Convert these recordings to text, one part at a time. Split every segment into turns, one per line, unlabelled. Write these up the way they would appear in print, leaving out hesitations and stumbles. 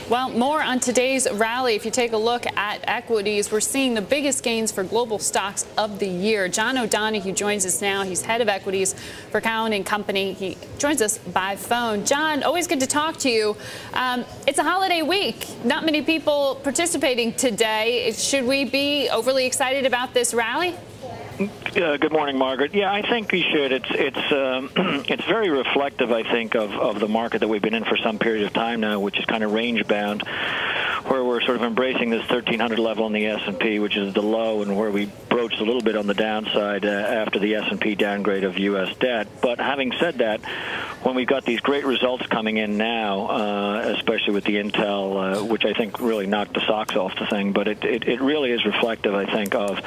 Well, more on today's rally. If you take a look at equities, we're seeing the biggest gains for global stocks of the year. John O'Donohue joins us now. He's head of equities for Cowen Co. He joins us by phone. John, always good to talk to you. It's a holiday week. Not many people participating today. Should we be overly excited about this rally?
Good morning, Margaret. Yeah, I think we should. It's very reflective, I think, of the market that we've been in for some period of time now, which is kind of range bound, where we're sort of embracing this 1,300 level in the S&P, which is the low, and where we broached a little bit on the downside after the S&P downgrade of U.S. debt. But having said that, when we've got these great results coming in now, especially with the Intel, which I think really knocked the socks off the thing, but it really is reflective, I think, of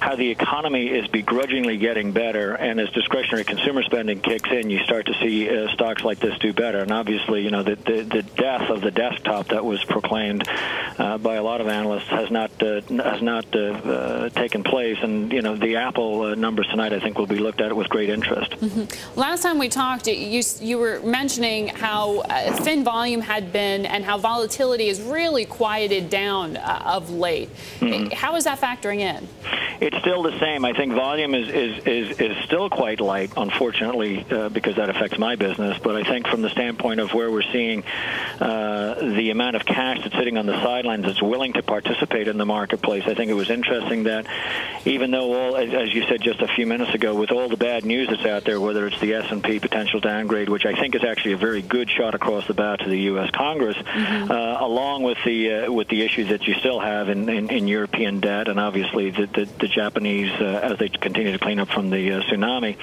how the economy is begrudgingly getting better, and as discretionary consumer spending kicks in, you start to see stocks like this do better. And obviously, you know, the death of the desktop that was proclaimed by a lot of analysts has not taken place. And you know, the Apple numbers tonight, I think, will be looked at with great interest.
Last time we talked, you were mentioning how thin volume had been and how volatility has really quieted down of late. How is that factoring in?
It's still the same. I think volume is still quite light, unfortunately, because that affects my business. But I think from the standpoint of where we're seeing the amount of cash that's sitting on the sidelines that's willing to participate in the marketplace, I think it was interesting that even though as you said just a few minutes ago, with all the bad news that's out there, whether it's the S&P potential downgrade, which I think is actually a very good shot across the bow to the U.S. Congress, along with the issues that you still have in European debt, and obviously the Japanese as they continue to clean up from the tsunami.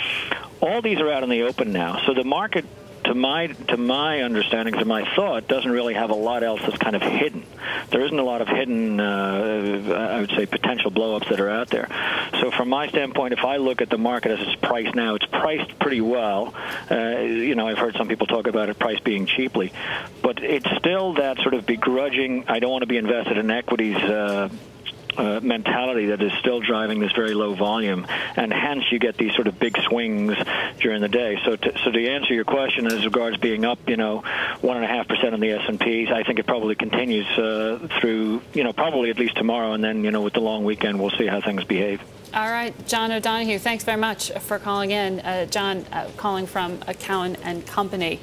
All these are out in the open now. So the market, to my understanding, to my thought, doesn't really have a lot else that's kind of hidden. There isn't a lot of hidden, I would say, potential blowups that are out there. So from my standpoint, if I look at the market as it's priced now, it's priced pretty well. You know, I've heard some people talk about it priced being cheaply, but it's still that sort of begrudging, I don't want to be invested in equities mentality that is still driving this very low volume, and hence you get these sort of big swings during the day. So to answer your question as regards being up, you know, 1.5% on the S&Ps, I think it probably continues through, you know, probably at least tomorrow, and then, you know, with the long weekend, we'll see how things behave.
All right, John O'Donohue, thanks very much for calling in. John, calling from Cowen and Company.